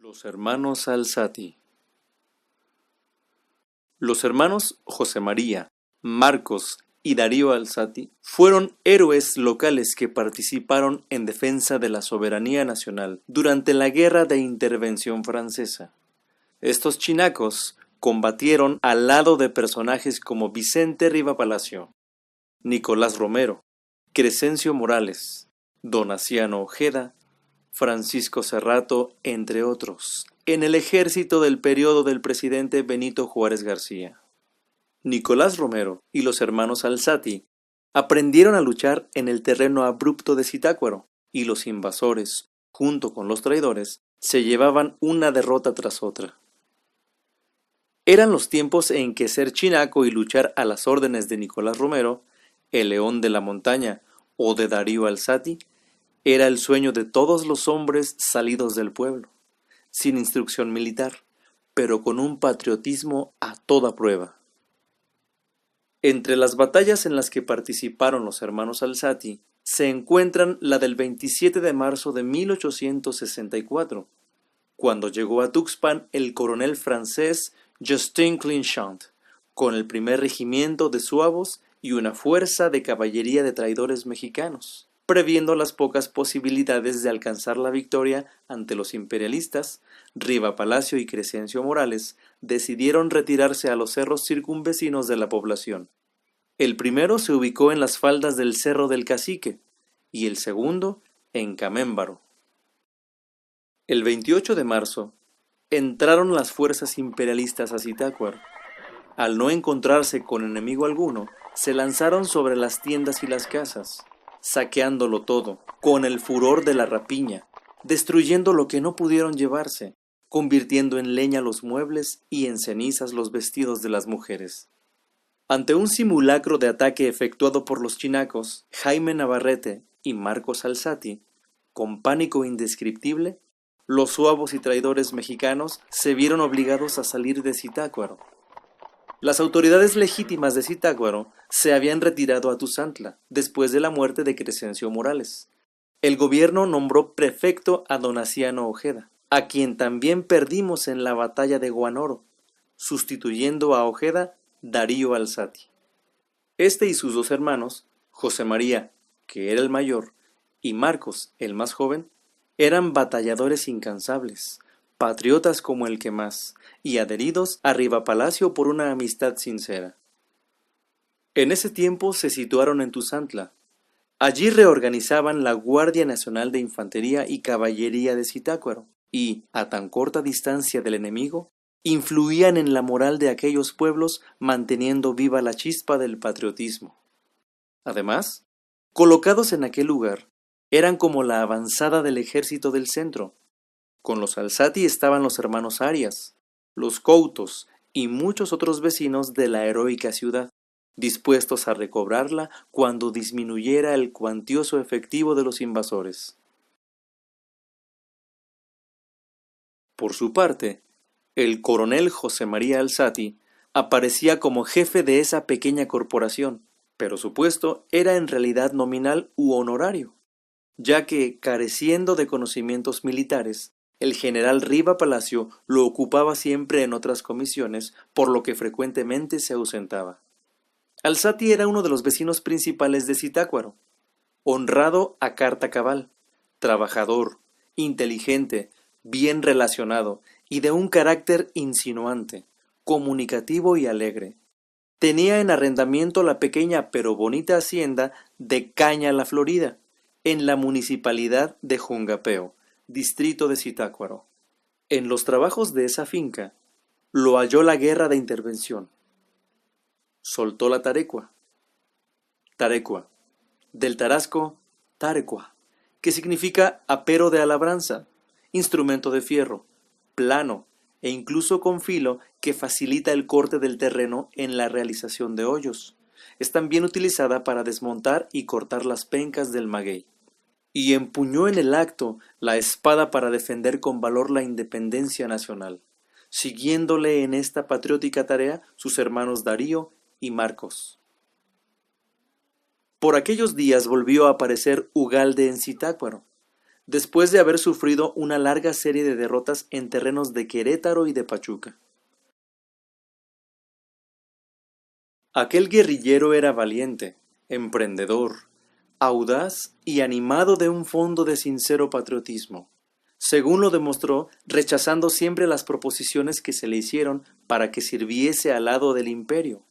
Los hermanos Alzati. Los hermanos José María, Marcos y Darío Alzati fueron héroes locales que participaron en defensa de la soberanía nacional durante la Guerra de Intervención Francesa. Estos chinacos combatieron al lado de personajes como Vicente Rivapalacio, Nicolás Romero, Crescencio Morales, Donaciano Ojeda, Francisco Cerrato, entre otros, en el ejército del periodo del presidente Benito Juárez García. Nicolás Romero y los hermanos Alzati aprendieron a luchar en el terreno abrupto de Zitácuaro, y los invasores, junto con los traidores, se llevaban una derrota tras otra. Eran los tiempos en que ser chinaco y luchar a las órdenes de Nicolás Romero, el León de la Montaña, o de Darío Alzati, era el sueño de todos los hombres salidos del pueblo, sin instrucción militar, pero con un patriotismo a toda prueba. Entre las batallas en las que participaron los hermanos Alzati se encuentran la del 27 de marzo de 1864, cuando llegó a Tuxpan el coronel francés Justin Clinchant, con el primer regimiento de zuavos y una fuerza de caballería de traidores mexicanos. Previendo las pocas posibilidades de alcanzar la victoria ante los imperialistas, Rivapalacio y Crescencio Morales decidieron retirarse a los cerros circunvecinos de la población. El primero se ubicó en las faldas del Cerro del Cacique y el segundo en Camémbaro. El 28 de marzo entraron las fuerzas imperialistas a Zitácuaro. Al no encontrarse con enemigo alguno, se lanzaron sobre las tiendas y las casas, saqueándolo todo, con el furor de la rapiña, destruyendo lo que no pudieron llevarse, convirtiendo en leña los muebles y en cenizas los vestidos de las mujeres. Ante un simulacro de ataque efectuado por los chinacos, Jaime Navarrete y Marcos Alzati, con pánico indescriptible, los zuavos y traidores mexicanos se vieron obligados a salir de Zitácuaro. Las autoridades legítimas de Zitácuaro se habían retirado a Tuzantla después de la muerte de Crescencio Morales. El gobierno nombró prefecto a Donaciano Ojeda, a quien también perdimos en la batalla de Guanoro, sustituyendo a Ojeda Darío Alzati. Este y sus dos hermanos, José María, que era el mayor, y Marcos, el más joven, eran batalladores incansables, patriotas como el que más, y adheridos a Rivapalacio por una amistad sincera. En ese tiempo se situaron en Tuzantla. Allí reorganizaban la Guardia Nacional de Infantería y Caballería de Zitácuaro, y, a tan corta distancia del enemigo, influían en la moral de aquellos pueblos manteniendo viva la chispa del patriotismo. Además, colocados en aquel lugar, eran como la avanzada del ejército del centro. Con los Alzati estaban los hermanos Arias, los Coutos y muchos otros vecinos de la heroica ciudad, dispuestos a recobrarla cuando disminuyera el cuantioso efectivo de los invasores. Por su parte, el coronel José María Alzati aparecía como jefe de esa pequeña corporación, pero su puesto era en realidad nominal u honorario, ya que, careciendo de conocimientos militares, el general Rivapalacio lo ocupaba siempre en otras comisiones, por lo que frecuentemente se ausentaba. Alzati era uno de los vecinos principales de Zitácuaro, honrado a carta cabal, trabajador, inteligente, bien relacionado y de un carácter insinuante, comunicativo y alegre. Tenía en arrendamiento la pequeña pero bonita hacienda de Caña la Florida, en la municipalidad de Jungapeo, distrito de Zitácuaro. En los trabajos de esa finca lo halló la guerra de intervención. Soltó la tarecua, del tarasco tarecua, que significa apero de labranza, instrumento de fierro, plano e incluso con filo que facilita el corte del terreno en la realización de hoyos. Es también utilizada para desmontar y cortar las pencas del maguey. Y empuñó en el acto la espada para defender con valor la independencia nacional, siguiéndole en esta patriótica tarea sus hermanos Darío y Marcos. Por aquellos días volvió a aparecer Ugalde en Zitácuaro, después de haber sufrido una larga serie de derrotas en terrenos de Querétaro y de Pachuca. Aquel guerrillero era valiente, emprendedor, audaz y animado de un fondo de sincero patriotismo, según lo demostró rechazando siempre las proposiciones que se le hicieron para que sirviese al lado del imperio.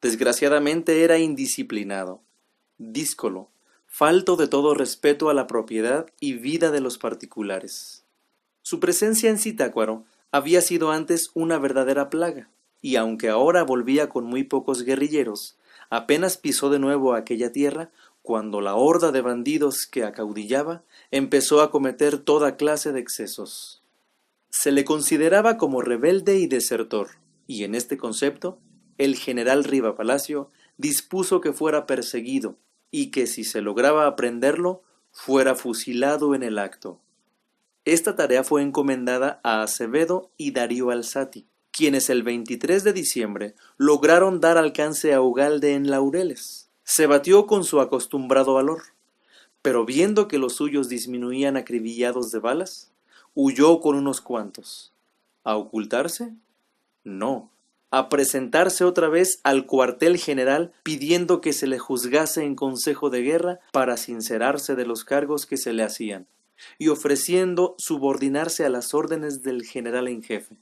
Desgraciadamente era indisciplinado, díscolo, falto de todo respeto a la propiedad y vida de los particulares. Su presencia en Zitácuaro había sido antes una verdadera plaga, y aunque ahora volvía con muy pocos guerrilleros, apenas pisó de nuevo aquella tierra cuando la horda de bandidos que acaudillaba empezó a cometer toda clase de excesos. Se le consideraba como rebelde y desertor, y en este concepto, el general Riva Palacio dispuso que fuera perseguido y que si se lograba aprenderlo, fuera fusilado en el acto. Esta tarea fue encomendada a Acevedo y Darío Alzati, quienes el 23 de diciembre lograron dar alcance a Ugalde en Laureles. Se batió con su acostumbrado valor, pero viendo que los suyos disminuían acribillados de balas, huyó con unos cuantos. ¿A ocultarse? No, a presentarse otra vez al cuartel general pidiendo que se le juzgase en consejo de guerra para sincerarse de los cargos que se le hacían, y ofreciendo subordinarse a las órdenes del general en jefe.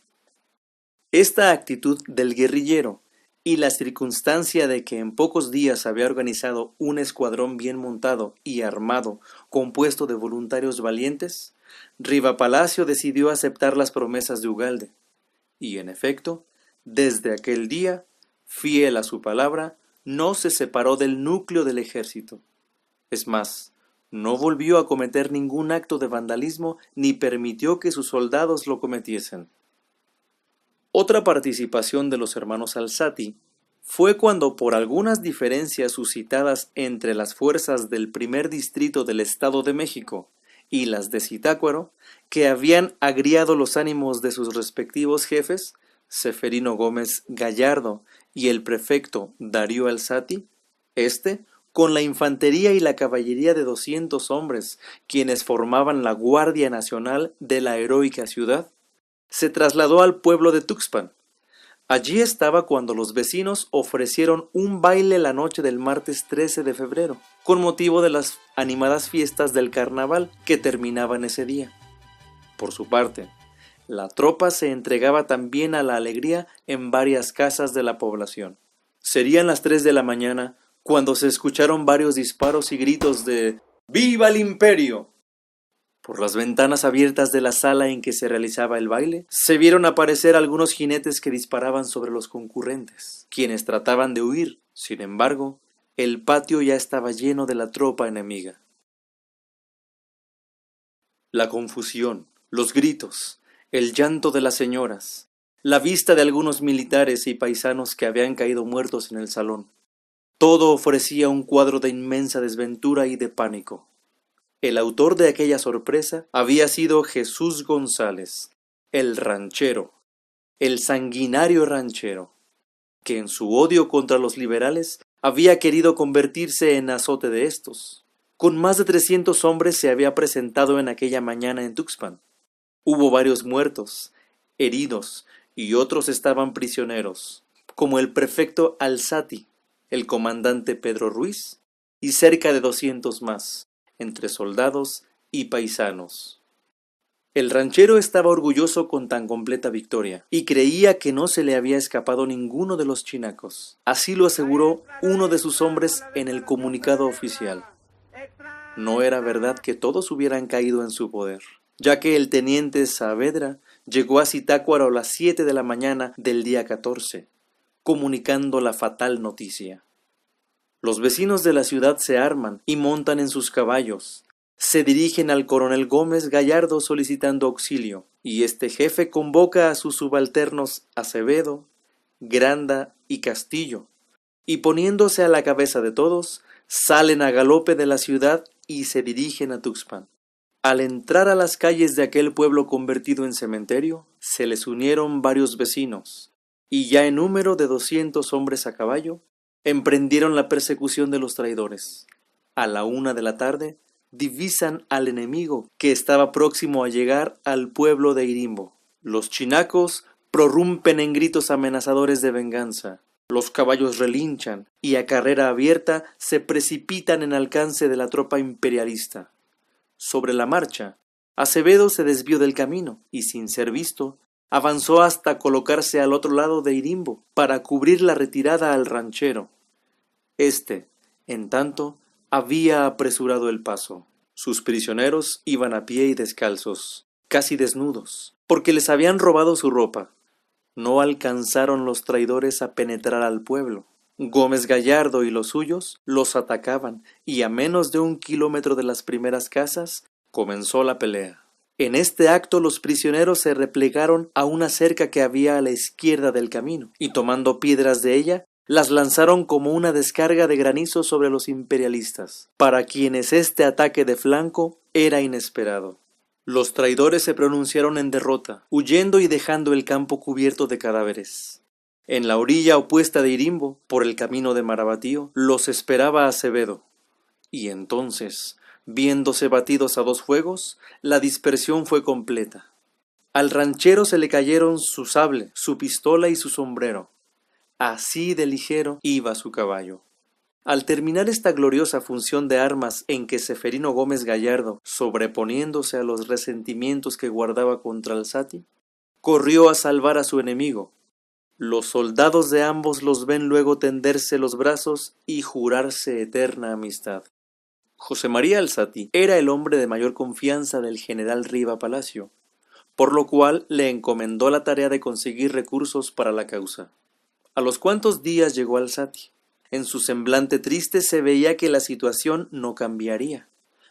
Esta actitud del guerrillero y la circunstancia de que en pocos días había organizado un escuadrón bien montado y armado, compuesto de voluntarios valientes, Riva Palacio decidió aceptar las promesas de Ugalde, y en efecto, desde aquel día, fiel a su palabra, no se separó del núcleo del ejército. Es más, no volvió a cometer ningún acto de vandalismo ni permitió que sus soldados lo cometiesen. Otra participación de los hermanos Alzati fue cuando por algunas diferencias suscitadas entre las fuerzas del primer distrito del Estado de México y las de Zitácuaro, que habían agriado los ánimos de sus respectivos jefes, Seferino Gómez Gallardo y el prefecto Darío Alzati, con la infantería y la caballería de 200 hombres, quienes formaban la Guardia Nacional de la heroica ciudad, se trasladó al pueblo de Tuxpan. Allí estaba cuando los vecinos ofrecieron un baile la noche del martes 13 de febrero, con motivo de las animadas fiestas del carnaval que terminaban ese día. Por su parte, la tropa se entregaba también a la alegría en varias casas de la población. Serían las 3 de la mañana cuando se escucharon varios disparos y gritos de ¡Viva el Imperio! Por las ventanas abiertas de la sala en que se realizaba el baile, se vieron aparecer algunos jinetes que disparaban sobre los concurrentes, quienes trataban de huir. Sin embargo, el patio ya estaba lleno de la tropa enemiga. La confusión, los gritos, el llanto de las señoras, la vista de algunos militares y paisanos que habían caído muertos en el salón, todo ofrecía un cuadro de inmensa desventura y de pánico. El autor de aquella sorpresa había sido Jesús González, el ranchero, el sanguinario ranchero, que en su odio contra los liberales había querido convertirse en azote de estos. Con más de 300 hombres se había presentado en aquella mañana en Tuxpan. Hubo varios muertos, heridos, y otros estaban prisioneros, como el prefecto Alzati, el comandante Pedro Ruiz, y cerca de 200 más, entre soldados y paisanos. El ranchero estaba orgulloso con tan completa victoria, y creía que no se le había escapado ninguno de los chinacos. Así lo aseguró uno de sus hombres en el comunicado oficial. No era verdad que todos hubieran caído en su poder, ya que el teniente Saavedra llegó a Zitácuaro a las 7 de la mañana del día 14, comunicando la fatal noticia. Los vecinos de la ciudad se arman y montan en sus caballos. Se dirigen al coronel Gómez Gallardo solicitando auxilio, y este jefe convoca a sus subalternos Acevedo, Granda y Castillo, y poniéndose a la cabeza de todos, salen a galope de la ciudad y se dirigen a Tuxpan. Al entrar a las calles de aquel pueblo convertido en cementerio, se les unieron varios vecinos, y ya en número de 200 hombres a caballo, emprendieron la persecución de los traidores. A la 1 de la tarde, divisan al enemigo que estaba próximo a llegar al pueblo de Irimbo. Los chinacos prorrumpen en gritos amenazadores de venganza. Los caballos relinchan y a carrera abierta se precipitan en alcance de la tropa imperialista. Sobre la marcha, Acevedo se desvió del camino y, sin ser visto, avanzó hasta colocarse al otro lado de Irimbo para cubrir la retirada al ranchero. Este, en tanto, había apresurado el paso. Sus prisioneros iban a pie y descalzos, casi desnudos, porque les habían robado su ropa. No alcanzaron los traidores a penetrar al pueblo. Gómez Gallardo y los suyos los atacaban, y a menos de 1 kilómetro de las primeras casas comenzó la pelea. En este acto los prisioneros se replegaron a una cerca que había a la izquierda del camino, y tomando piedras de ella, las lanzaron como una descarga de granizo sobre los imperialistas, para quienes este ataque de flanco era inesperado. Los traidores se pronunciaron en derrota, huyendo y dejando el campo cubierto de cadáveres. En la orilla opuesta de Irimbo, por el camino de Marabatío, los esperaba Acevedo. Y entonces, viéndose batidos a 2 fuegos, la dispersión fue completa. Al ranchero se le cayeron su sable, su pistola y su sombrero. Así de ligero iba su caballo. Al terminar esta gloriosa función de armas en que Ceferino Gómez Gallardo, sobreponiéndose a los resentimientos que guardaba contra Alzati, corrió a salvar a su enemigo. Los soldados de ambos los ven luego tenderse los brazos y jurarse eterna amistad. José María Alzati era el hombre de mayor confianza del general Riva Palacio, por lo cual le encomendó la tarea de conseguir recursos para la causa. A los cuantos días llegó Alzati. En su semblante triste se veía que la situación no cambiaría.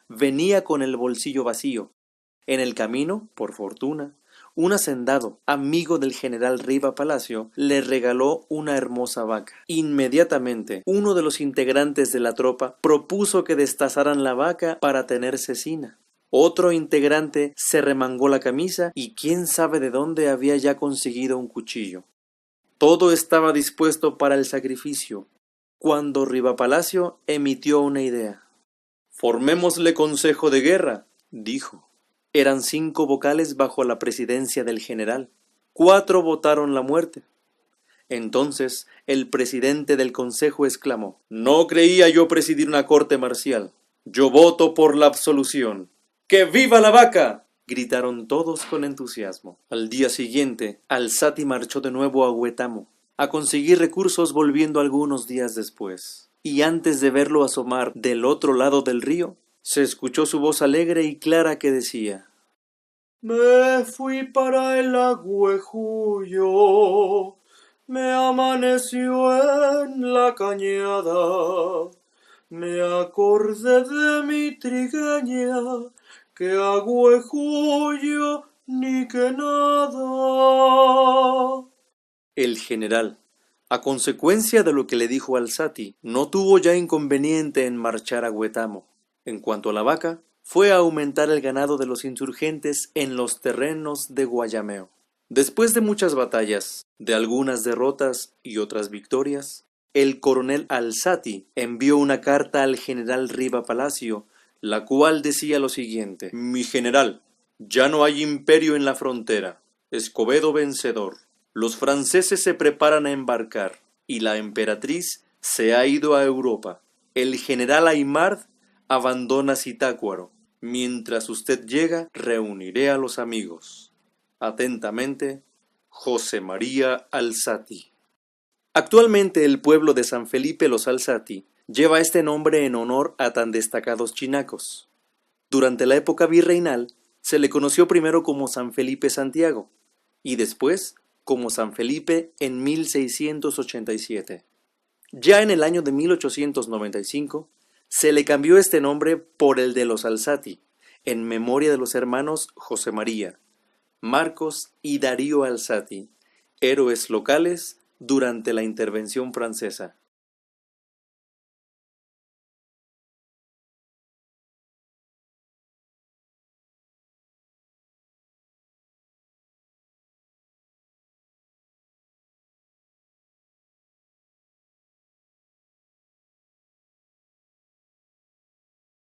Venía con el bolsillo vacío. En el camino, por fortuna, un hacendado, amigo del general Riva Palacio, le regaló una hermosa vaca. Inmediatamente, uno de los integrantes de la tropa propuso que destazaran la vaca para tener cecina. Otro integrante se remangó la camisa y quién sabe de dónde había ya conseguido un cuchillo. Todo estaba dispuesto para el sacrificio, cuando Riva Palacio emitió una idea. «Formémosle consejo de guerra», dijo. Eran 5 vocales bajo la presidencia del general. 4 votaron la muerte. Entonces el presidente del consejo exclamó: «No creía yo presidir una corte marcial. Yo voto por la absolución». «¡Que viva la vaca!», gritaron todos con entusiasmo. Al día siguiente, Alzati marchó de nuevo a Huetamo, a conseguir recursos, volviendo algunos días después. Y antes de verlo asomar del otro lado del río, se escuchó su voz alegre y clara que decía: «Me fui para el Agüejuyo, me amaneció en la cañada, me acordé de mi trigueña, que Agüejuyo ni que nada». El general, a consecuencia de lo que le dijo Alzati, no tuvo ya inconveniente en marchar a Huetamo. En cuanto a la vaca, fue a aumentar el ganado de los insurgentes en los terrenos de Guayameo. Después de muchas batallas, de algunas derrotas y otras victorias, el coronel Alzati envió una carta al general Riva Palacio, la cual decía lo siguiente: «Mi general, ya no hay imperio en la frontera. Escobedo vencedor. Los franceses se preparan a embarcar, y la emperatriz se ha ido a Europa. El general Aimard abandona Zitácuaro. Mientras usted llega, reuniré a los amigos. Atentamente, José María Alzati». Actualmente el pueblo de San Felipe Los Alzati lleva este nombre en honor a tan destacados chinacos. Durante la época virreinal se le conoció primero como San Felipe Santiago y después como San Felipe en 1687. Ya en el año de 1895 se le cambió este nombre por el de Los Alzati, en memoria de los hermanos José María, Marcos y Darío Alzati, héroes locales durante la intervención francesa.